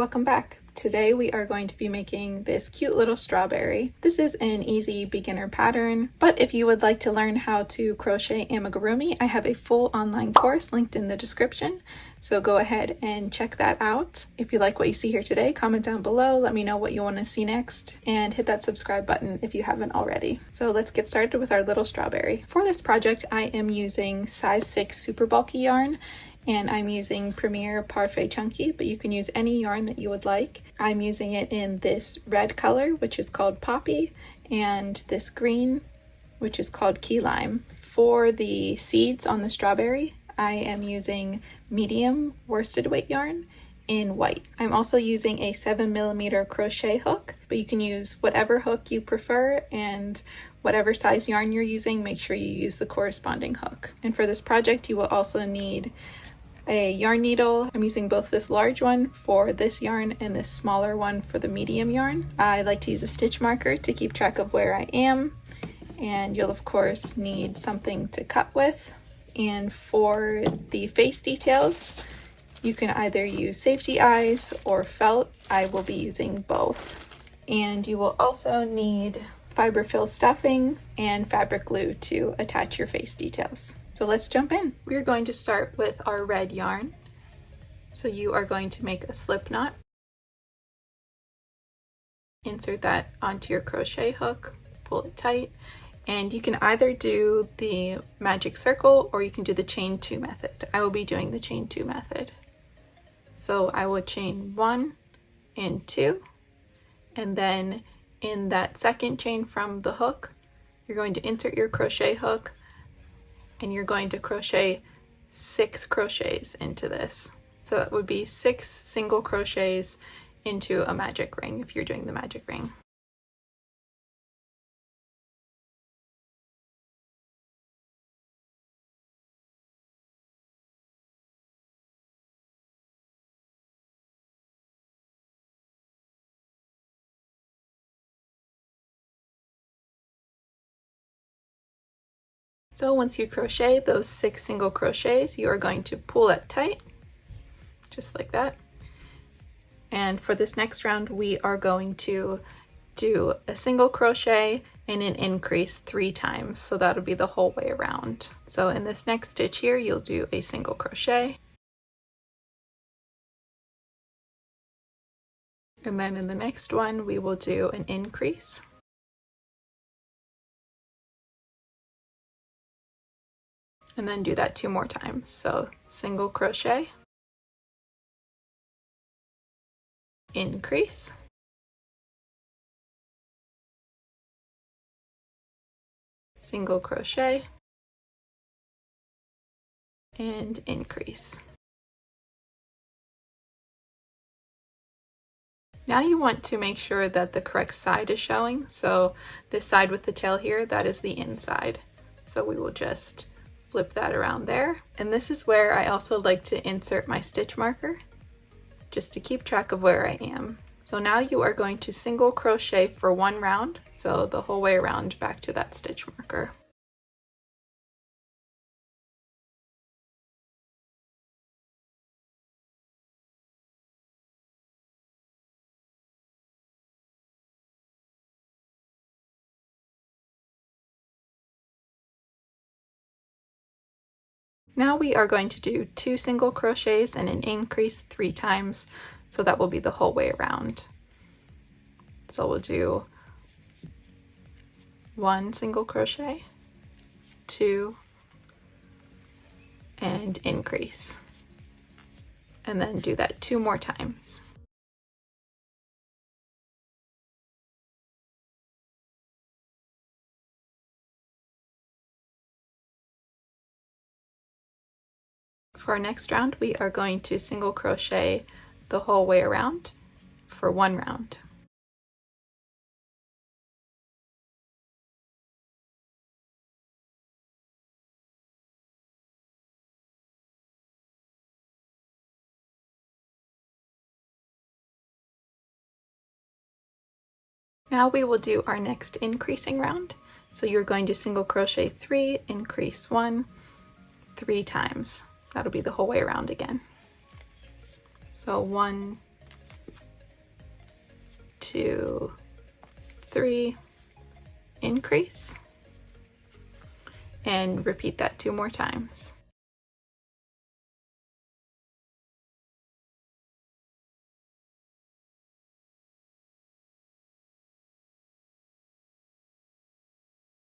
welcome back. Today we are going to be making this cute little strawberry. This is an easy beginner pattern, but if you would like to learn how to crochet amigurumi, I have a full online course linked in the description, so go ahead and check that out. If you like what you see here today, comment down below, let me know what you want to see next, and hit that subscribe button if you haven't already. So let's get started with our little strawberry. For this project, I am using size 6 super bulky yarn, and I'm using Premier Parfait Chunky, but you can use any yarn that you would like. I'm using it in this red color, which is called Poppy, and this green, which is called Key Lime. For the seeds on the strawberry, I am using medium worsted weight yarn in white. I'm also using a 7mm crochet hook, but you can use whatever hook you prefer, and whatever size yarn you're using, make sure you use the corresponding hook. And for this project, you will also need a yarn needle. I'm using both this large one for this yarn and this smaller one for the medium yarn. I like to use a stitch marker to keep track of where I am, and you'll of course need something to cut with. And for the face details, you can either use safety eyes or felt. I will be using both. And you will also need fiberfill stuffing and fabric glue to attach your face details. So let's jump in. We're going to start with our red yarn. So you are going to make a slip knot. Insert that onto your crochet hook, pull it tight, and you can either do the magic circle or you can do the chain 2 method. I will be doing the chain 2 method. So I will chain 1 and 2, and then in that second chain from the hook, you're going to insert your crochet hook, and you're going to crochet 6 crochets into this. So that would be 6 single crochets into a magic ring if you're doing the magic ring. So once you crochet those 6 single crochets, you are going to pull it tight, just like that. And for this next round, we are going to do a single crochet and an increase 3 times. So that'll be the whole way around. So in this next stitch here, you'll do a single crochet. And then in the next one, we will do an increase. And then do that 2 more times. So single crochet, increase, single crochet, and increase. Now you want to make sure that the correct side is showing. So this side with the tail here, that is the inside. So we will just flip that around there. And this is where I also like to insert my stitch marker, just to keep track of where I am. So now you are going to single crochet for 1 round, so the whole way around back to that stitch marker. Now we are going to do 2 single crochets and an increase 3 times, so that will be the whole way around. So we'll do 1 single crochet, 2, and increase. And then do that 2 more times. For our next round, we are going to single crochet the whole way around for 1 round. Now we will do our next increasing round. So you're going to single crochet 3, increase 1, 3 times. That'll be the whole way around again. So 1, 2, 3, increase, and repeat that 2 more times.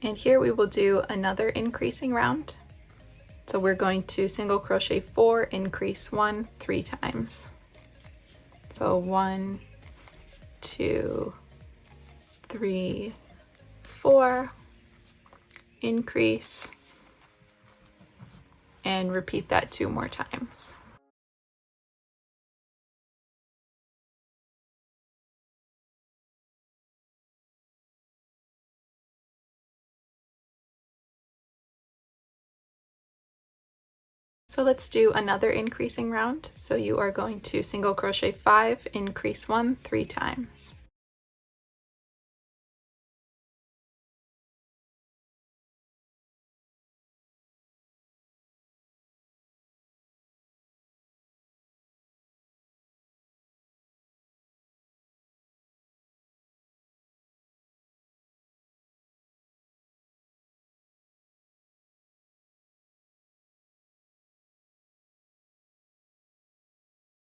And here we will do another increasing round. So we're going to single crochet 4, increase 1, 3 times. So 1, 2, 3, 4, increase, and repeat that 2 more times. So let's do another increasing round. So you are going to single crochet 5, increase 1, 3 times.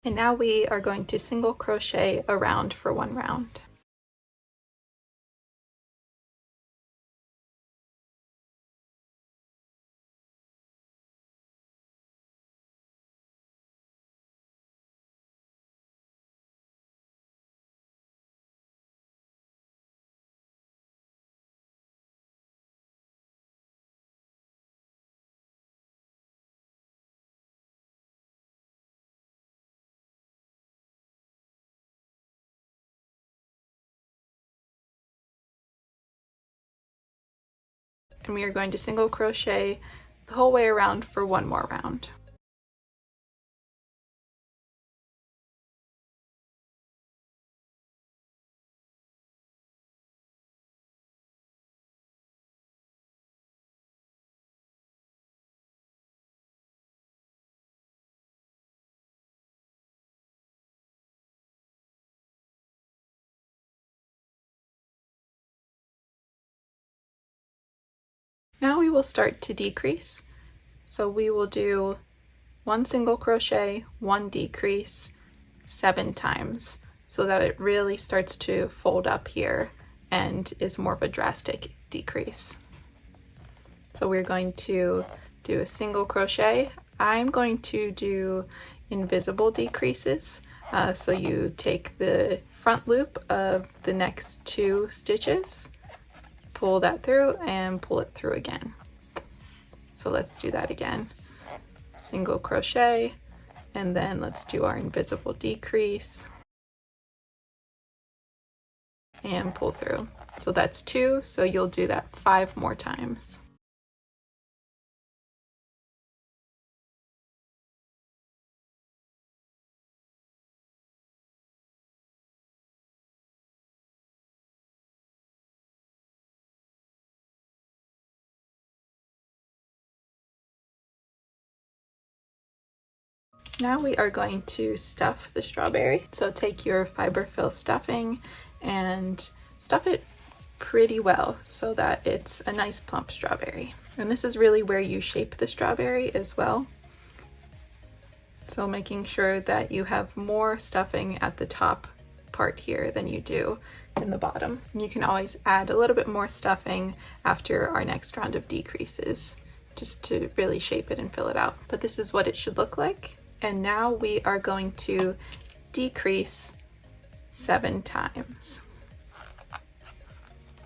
And now we are going to single crochet around for 1 round. And we are going to single crochet the whole way around for 1 more round. Now we will start to decrease. So we will do 1 single crochet, 1 decrease, 7 times, so that it really starts to fold up here and is more of a drastic decrease. So we're going to do a single crochet. I'm going to do invisible decreases. So you take the front loop of the next 2 stitches, pull that through, and pull it through again. So let's do that again. Single crochet, and then let's do our invisible decrease and pull through. So that's 2, so you'll do that 5 more times. Now we are going to stuff the strawberry. So take your fiber fill stuffing and stuff it pretty well so that it's a nice plump strawberry. And this is really where you shape the strawberry as well. So making sure that you have more stuffing at the top part here than you do in the bottom. And you can always add a little bit more stuffing after our next round of decreases, just to really shape it and fill it out. But this is what it should look like. And now we are going to decrease 7 times.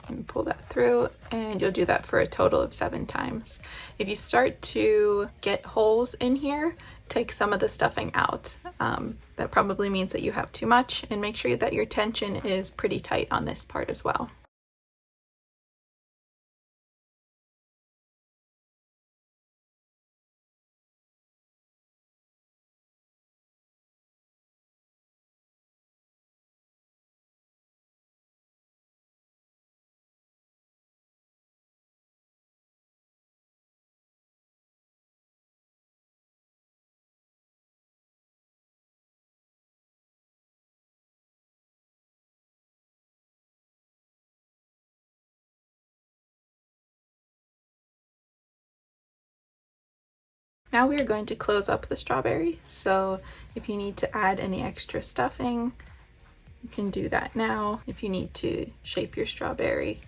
And pull that through, and you'll do that for a total of 7 times. If you start to get holes in here, take some of the stuffing out. That probably means that you have too much, and make sure that your tension is pretty tight on this part as well. Now we are going to close up the strawberry. So if you need to add any extra stuffing, you can do that now. If you need to shape your strawberry,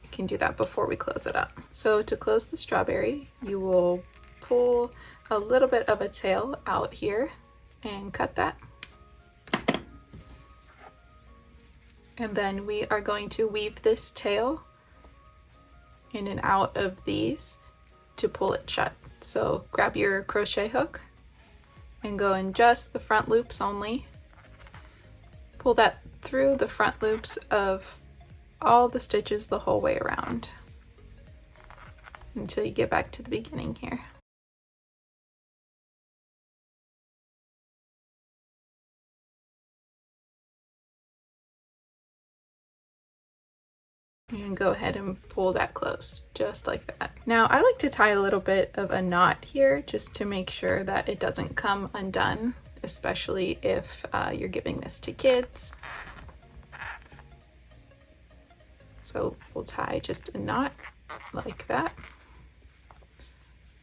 you can do that before we close it up. So to close the strawberry, you will pull a little bit of a tail out here and cut that. And then we are going to weave this tail in and out of these to pull it shut. So grab your crochet hook and go in just the front loops only. Pull that through the front loops of all the stitches the whole way around until you get back to the beginning here. And go ahead and pull that closed, just like that. Now I like to tie a little bit of a knot here just to make sure that it doesn't come undone, especially if you're giving this to kids. So we'll tie just a knot like that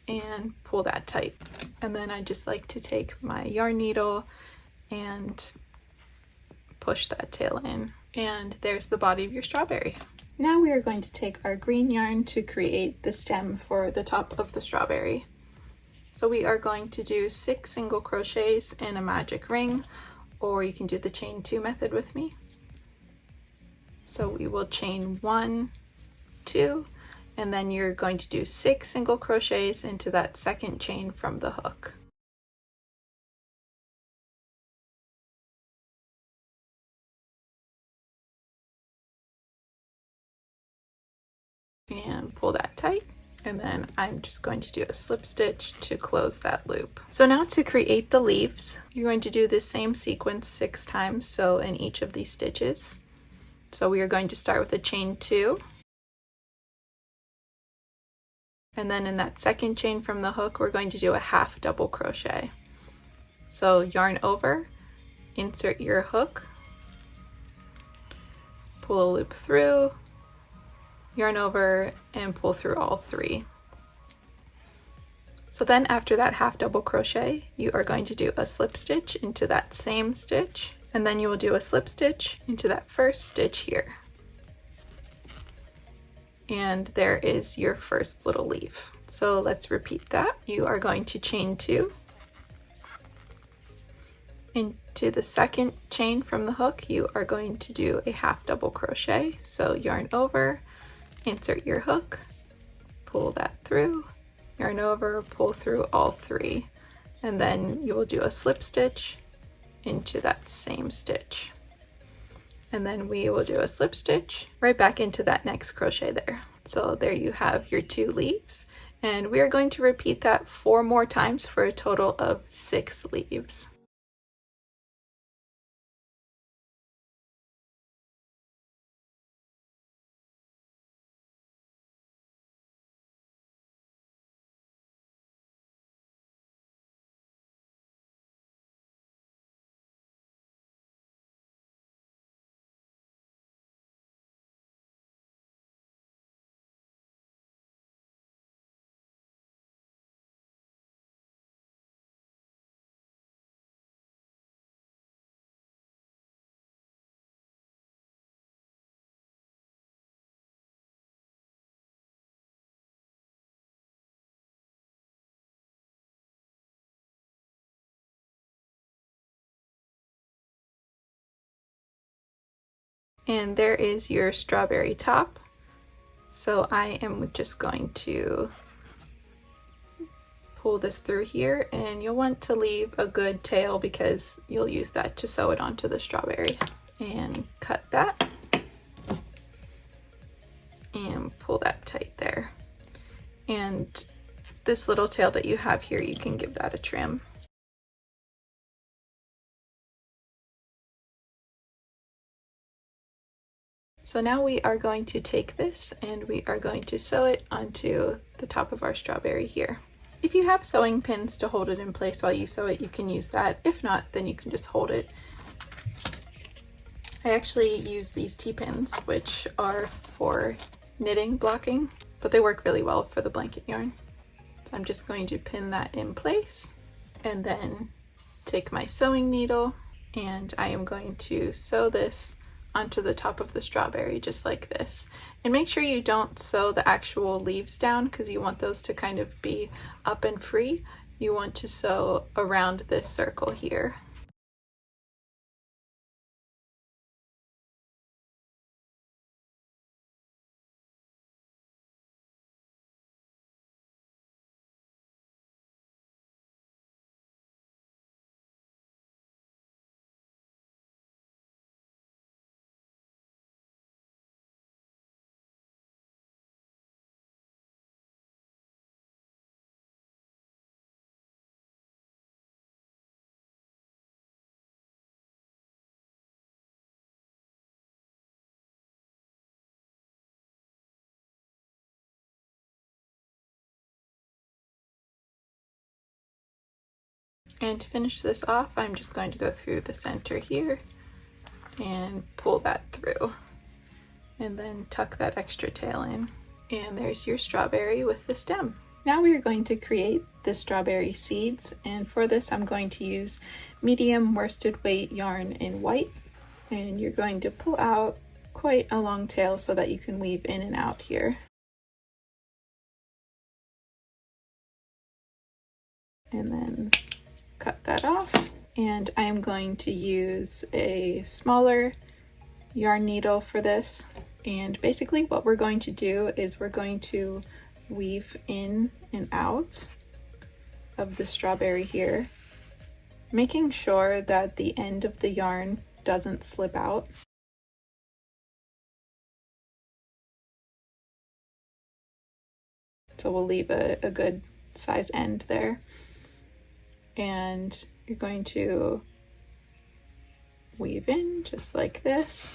and pull that tight. And then I just like to take my yarn needle and push that tail in. And there's the body of your strawberry. Now we are going to take our green yarn to create the stem for the top of the strawberry. So we are going to do 6 single crochets in a magic ring, or you can do the chain 2 method with me. So we will chain 1, 2, and then you're going to do 6 single crochets into that second chain from the hook. And pull that tight, and then I'm just going to do a slip stitch to close that loop. So now to create the leaves, you're going to do the same sequence 6 times, so in each of these stitches. So we are going to start with a chain 2, and then in that second chain from the hook we're going to do a half double crochet. So yarn over, insert your hook, pull a loop through, yarn over, and pull through all 3. So then after that half double crochet, you are going to do a slip stitch into that same stitch, and then you will do a slip stitch into that first stitch here. And there is your first little leaf. So let's repeat that. You are going to chain 2 into the second chain from the hook. You are going to do a half double crochet. So yarn over, insert your hook, pull that through, yarn over, pull through all 3, and then you will do a slip stitch into that same stitch. And then we will do a slip stitch right back into that next crochet there. So there you have your 2 leaves, and we are going to repeat that 4 more times for a total of 6 leaves. And there is your strawberry top. So I am just going to pull this through here, and you'll want to leave a good tail because you'll use that to sew it onto the strawberry. And cut that and pull that tight there. And this little tail that you have here, you can give that a trim. So now we are going to take this and we are going to sew it onto the top of our strawberry here. If you have sewing pins to hold it in place while you sew it, you can use that. If not, then you can just hold it. I actually use these T-pins, which are for knitting blocking, but they work really well for the blanket yarn. I'm just going to pin that in place and then take my sewing needle and I am going to sew this onto the top of the strawberry just like this. And make sure you don't sew the actual leaves down because you want those to kind of be up and free. You want to sew around this circle here. And to finish this off, I'm just going to go through the center here and pull that through and then tuck that extra tail in. And there's your strawberry with the stem. Now we are going to create the strawberry seeds, and for this I'm going to use medium worsted weight yarn in white, and you're going to pull out quite a long tail so that you can weave in and out here. And then cut that off, and I am going to use a smaller yarn needle for this. And basically what we're going to do is we're going to weave in and out of the strawberry here, making sure that the end of the yarn doesn't slip out. So we'll leave a good size end there. And you're going to weave in just like this.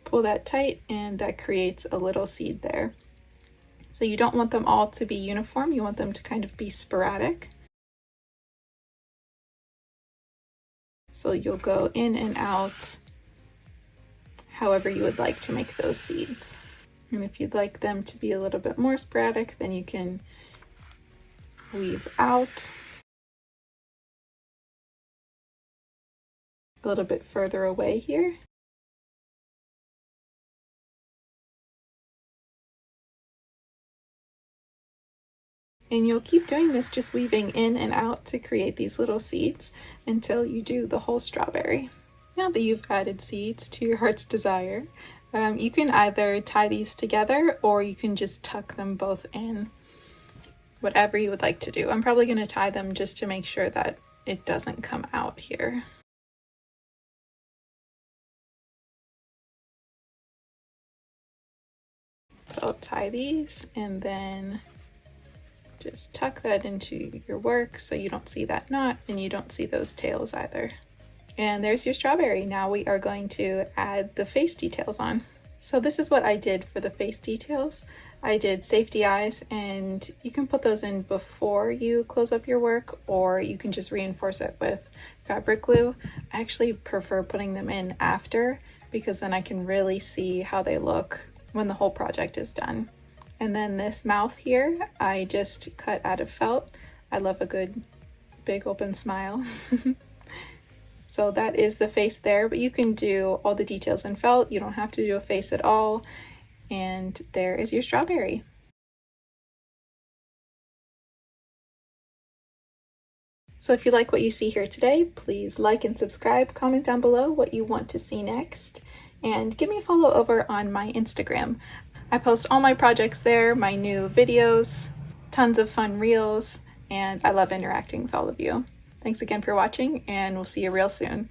Pull that tight, and that creates a little seed there. So you don't want them all to be uniform, you want them to kind of be sporadic. So you'll go in and out however you would like to make those seeds. And if you'd like them to be a little bit more sporadic, then you can weave out a little bit further away here. And you'll keep doing this, just weaving in and out to create these little seeds until you do the whole strawberry. Now that you've added seeds to your heart's desire, you can either tie these together or you can just tuck them both in, whatever you would like to do. I'm probably going to tie them just to make sure that it doesn't come out here. So I'll tie these and then just tuck that into your work so you don't see that knot and you don't see those tails either. And there's your strawberry. Now we are going to add the face details on. So this is what I did for the face details. I did safety eyes, and you can put those in before you close up your work, or you can just reinforce it with fabric glue. I actually prefer putting them in after because then I can really see how they look when the whole project is done. And then this mouth here, I just cut out of felt. I love a good big open smile. So that is the face there, but you can do all the details in felt. You don't have to do a face at all. And there is your strawberry. So if you like what you see here today, please like and subscribe, comment down below what you want to see next, and give me a follow over on my Instagram. I post all my projects there, my new videos, tons of fun reels, and I love interacting with all of you. Thanks again for watching, and we'll see you real soon.